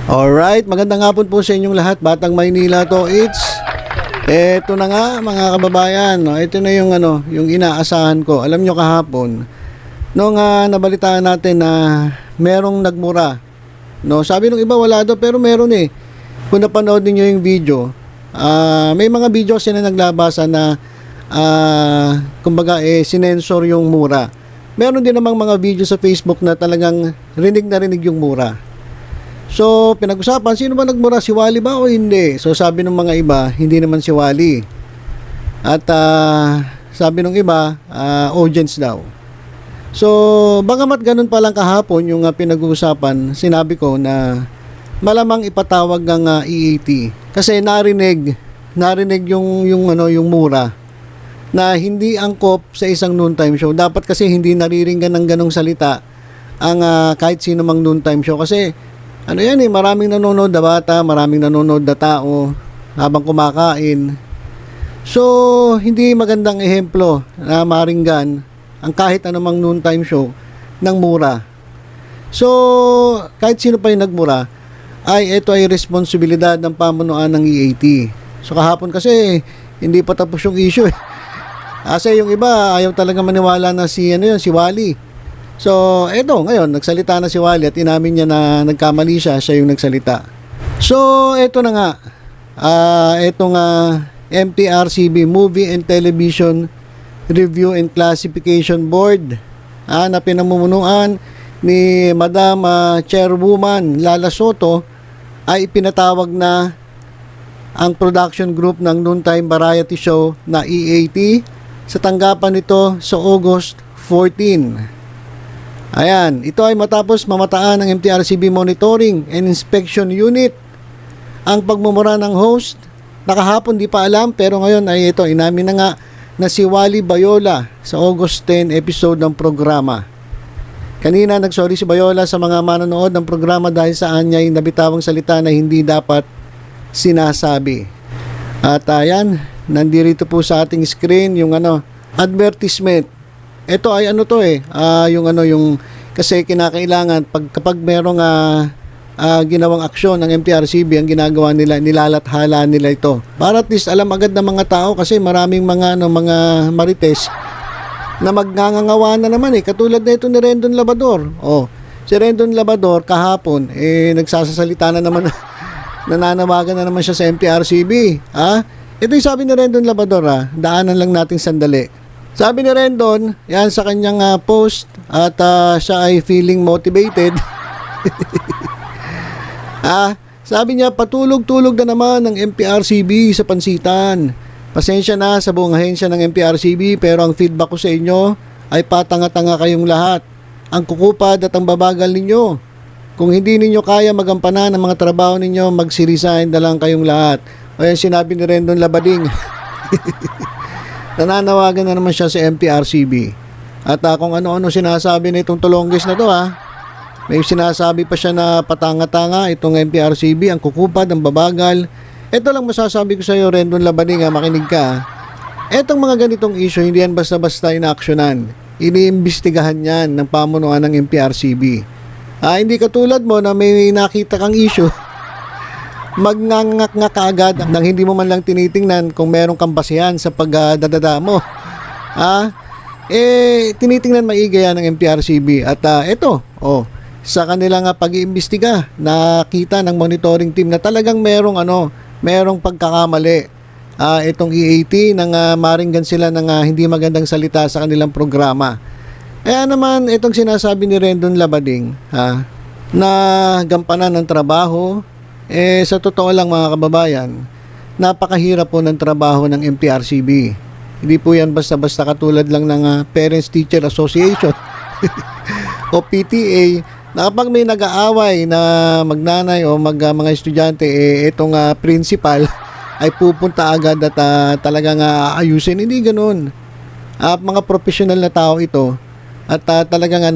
Alright, magandang hapon po sa inyong lahat, Batang Maynila to. Eto na nga mga kababayan, no? Ito na yung yung inaasahan ko. Alam nyo kahapon, nung nabalitaan natin na merong nagmura. No, sabi nung iba wala daw pero meron eh. Kung napanood niyo yung video, may mga video kasi na naglabasan na kumbaga sinensor yung mura. Meron din namang mga video sa Facebook na talagang rinig na rinig yung mura. So, pinag-usapan, sino ba nagmura? Si Wally ba o hindi? So, sabi ng mga iba, hindi naman si Wally. At sabi ng iba, audience daw. So, bagamat ganun pa lang kahapon yung pinag-uusapan, sinabi ko na malamang ipatawag ng EAT. Kasi narinig yung mura na hindi angkop sa isang noontime show. Dapat kasi hindi nariringgan ng ganong salita ang kahit sino mang noontime show. Kasi maraming nanonood na bata, maraming nanonood na tao habang kumakain. So, hindi magandang ehemplo na maringgan ang kahit anumang noontime show ng mura. So, kahit sino pa yung nagmura, ito ay responsibilidad ng pamunuan ng EAT. So, kahapon kasi, hindi pa tapos yung issue eh. Kasi yung iba, ayaw talaga maniwala na si Wally. So, eto, ngayon, nagsalita na si Wally at inamin niya na nagkamali siya yung nagsalita. So, eto na nga. Etong MTRCB, Movie and Television Review and Classification Board, na pinamumunuan ni Madam Chairwoman Lala Soto, ay ipinatawag na ang production group ng noontime variety show na EAT sa tanggapan nito sa August 14. Ayan, ito ay matapos mamataan ng MTRCB Monitoring and Inspection Unit ang pagmumura ng host. Nakahapon di pa alam pero ngayon ay ito, inamin na nga na si Wally Bayola sa August 10 episode ng programa. Kanina nagsorry si Bayola sa mga manonood ng programa dahil sa anyay nabitawang salita na hindi dapat sinasabi. At ayan, nandito po sa ating screen yung advertisement. Ito ay yung kasi kinakailangan kapag merong ginawang aksyon ng MTRCB, ang ginagawa nila, nilalathala nila ito. Para at least alam agad ng mga tao kasi maraming mga marites na magngangawa na naman katulad na ito ni Rendon Labrador. Si Rendon Labrador kahapon nagsasasalita na naman nananawagan na naman siya sa MTRCB. Ito yung sabi ni Rendon Labrador, daanan lang natin sandali. Sabi ni Rendon, yan sa kanyang post at siya ay feeling motivated. Sabi niya, patulog-tulog na naman ng MTRCB sa pansitan. Pasensya na sa buong ahensya ng MTRCB pero ang feedback ko sa inyo ay patanga-tanga kayong lahat. Ang kukupad at ang babagal ninyo. Kung hindi ninyo kaya magampanan ang mga trabaho ninyo, mag-resign na lang kayong lahat. O yan sinabi ni Rendon Labading. Nananawagan na naman siya sa MTRCB. At kung ano-ano sinasabi na itong tulonggis na to may sinasabi pa siya na patanga-tanga itong MTRCB, ang kukupad, ang babagal. Ito lang masasabi ko sa iyo, Rendon Labading, makinig ka. Etong mga ganitong issue, hindi yan basta-basta inaaksyonan. Iniimbestigahan yan ng pamunuan ng MTRCB. Hindi katulad mo na may nakita kang issue, magngangak nga kaagad nang hindi mo man lang tinitingnan kung meron kang basihan sa pagdadada mo. Tinitingnan maigi yan ng MTRCB. At sa kanilang pag-iimbestiga, nakita ng monitoring team na talagang merong pagkakamali. Itong EAT nang maringgan sila ng hindi magandang salita sa kanilang programa. Kaya naman itong sinasabi ni Rendon Labading na gampanan ng trabaho, sa totoo lang mga kababayan, napakahirap po ng trabaho ng MTRCB. Hindi po yan basta-basta katulad lang ng Parents Teacher Association o PTA na kapag may nag-aaway na magnanay o mga estudyante, itong principal ay pupunta agad at talagang ayusin. Hindi ganun. Mga professional na tao ito at talagang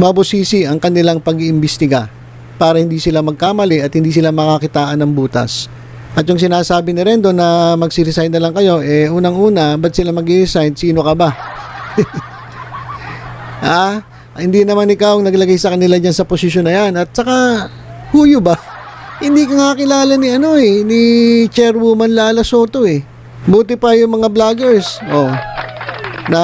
mabusisi ang kanilang pag-iimbestiga para hindi sila magkamali at hindi sila makakitaan ng butas. At yung sinasabi ni Rendon na mag-resign na lang kayo, unang-una, ba't sila mag-resign? Sino ka ba? Hindi naman ikaw ang naglagay sa kanila dyan sa posisyon na yan. At saka, Huyo ba? Hindi ka nga kilala ni ni Chairwoman Lala Soto eh. Buti pa yung mga vloggers, na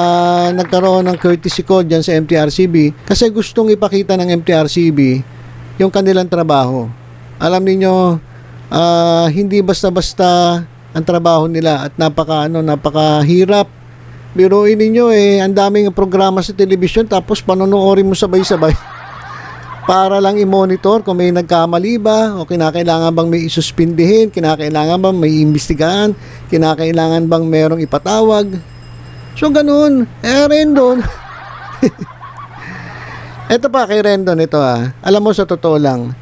nagkaroon ng courtesy call dyan sa MTRCB kasi gustong ipakita ng MTRCB yung kanilang trabaho. Alam niyo, hindi basta-basta ang trabaho nila at napakahirap. Biruin ninyo ang daming programa sa television tapos panonoorin mo sabay-sabay para lang i-monitor kung may nagkamali ba o kinakailangan bang may isuspindihin, kinakailangan bang may imbestigahan, kinakailangan bang merong ipatawag. So ganun, Rendon. Ito pa kay Rendon ito Alam mo sa totoo lang,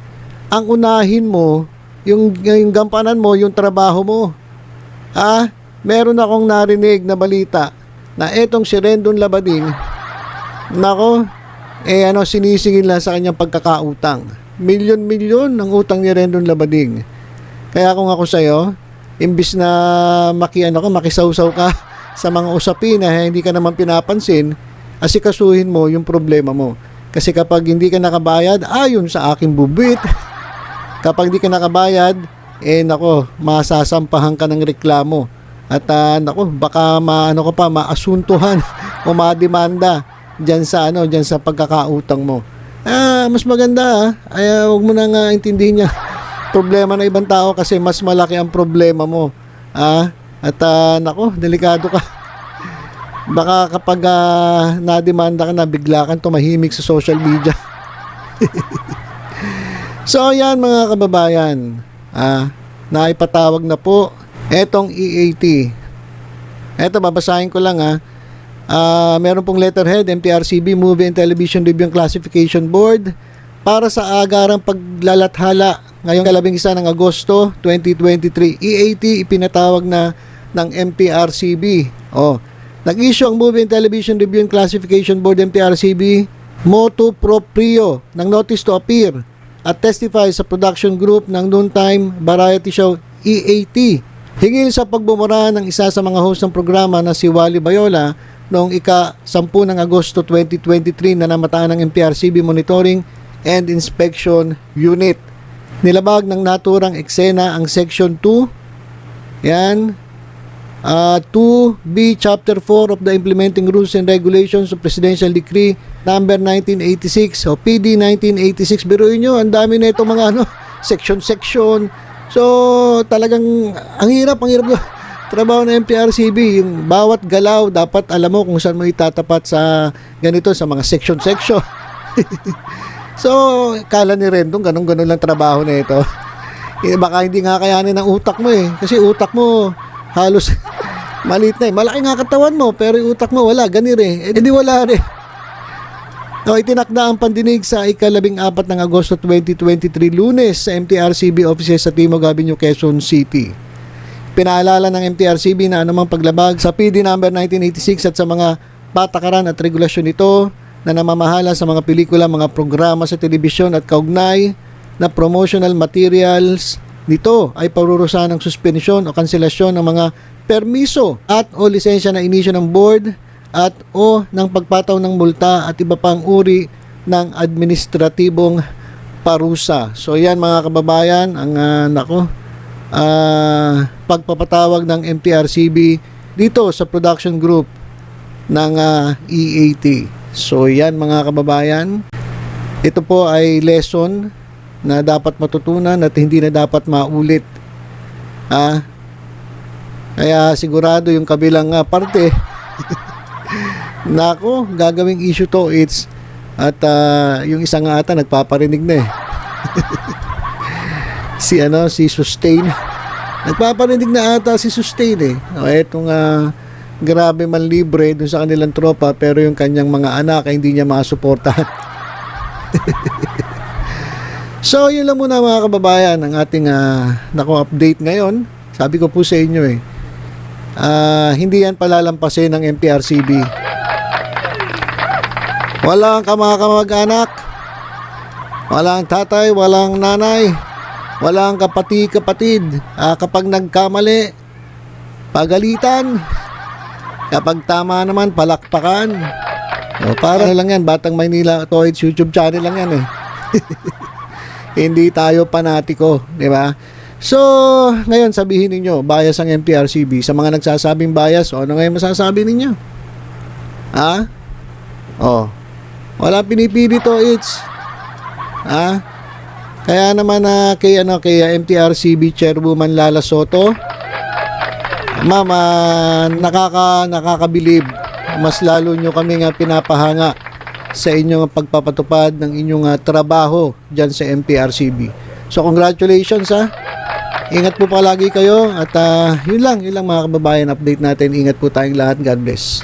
ang unahin mo, yung gampanan mo, yung trabaho mo. Meron akong narinig na balita na etong si Rendon Labading, nako, sinisingil na sa kanyang pagkakautang. Milyon-milyon ang utang ni Rendon Labading. Kaya kung ako sa'yo, imbis na makisawsaw ka sa mga usapin na hindi ka naman pinapansin, asikasuhin mo yung problema mo. Kasi kapag hindi ka nakabayad, ayon sa aking bubit, kapag hindi ka nakabayad, masasampahan ka ng reklamo. At baka maasuntuhan o mademanda diyan sa pagkakautang mo. Mas maganda huwag mo nang intindihin niya problema ng ibang tao kasi mas malaki ang problema mo. At delikado ka. Baka kapag nademanda ka na, bigla kang tumahimik sa social media. So yan mga kababayan, naipatawag na po etong EAT. Eto, babasahin ko lang meron pong letterhead, MTRCB, Movie and Television Review and Classification Board, para sa agarang paglalathala ngayong 11 ng Agosto 2023. EAT ipinatawag na ng MTRCB. Nag-issue ang Movie and Television Review and Classification Board, MTRCB, motu proprio ng notice to appear at testify sa production group ng noontime variety show EAT. Hingil sa pagbumura ng isa sa mga host ng programa na si Wally Bayola noong ika-10 ng Agosto 2023 na namataan ng MTRCB Monitoring and Inspection Unit. Nilabag ng naturang eksena ang Section 2, 2B Chapter 4 of the Implementing Rules and Regulations of Presidential Decree Number 1986 o PD 1986. Biruin nyo, ang dami na itong mga section. So talagang ang hirap trabaho ng MTRCB. Yung bawat galaw dapat alam mo kung saan mo itatapat sa ganito, sa mga section. So kala ni Rendon ganun lang trabaho na ito. Baka hindi nga kayanin ng utak mo kasi utak mo halos maliit na malaki nga katawan mo pero yung utak mo wala, ganire hindi wala rin. Itinakda ang pandinig sa ika-14 ng Agosto 2023 Lunes sa MTRCB offices sa Timog Avenue, Quezon City. Pinaalala ng MTRCB na anumang paglabag sa PD number 1986 at sa mga patakaran at regulasyon nito na namamahala sa mga pelikula, mga programa sa telebisyon at kaugnay na promotional materials nito ay parurusahan ng suspensyon o kanselasyon ng mga permiso at o lisensya na inisyo ng board at o ng pagpataw ng multa at iba pang uri ng administratibong parusa. So yan mga kababayan, ang pagpapatawag ng MTRCB dito sa production group ng EAT. So yan mga kababayan, ito po ay lesson na dapat matutunan at hindi na dapat maulit. Kaya sigurado yung kabilang parte nako, gagawing issue to at yung isang ata nagpaparinig na si Sustain nagpaparinig na ata si Sustain etong grabe man libre dun sa kanilang tropa pero yung kanyang mga anak ay hindi niya masuportahan. So yun lang muna mga kababayan ang ating update ngayon. Sabi ko po sa inyo hindi yan palalampasin ng MTRCB. Walang kamag-anak, walang tatay, walang nanay, walang kapatid. Kapag nagkamali, pagalitan. Kapag tama naman, palakpakan. Para lang yan, Batang Maynila Toys YouTube channel lang yan Hindi tayo panatiko, di ba? So, ngayon sabihin ninyo, bias ang MPRCB. Sa mga nagsasabing bias, ano ngayon masasabi ninyo? Ha? Oh. Wala pinipili to, it's. Ha? Kaya naman kay MTRCB Chairwoman Lala Soto, ma'am, nakakabilib. Mas lalo nyo kami nga pinapahanga sa inyong pagpapatupad ng inyong trabaho dyan sa MPRCB. So, congratulations ha. Ingat po palagi kayo at yun lang mga kababayan, update natin. Ingat po tayong lahat. God bless.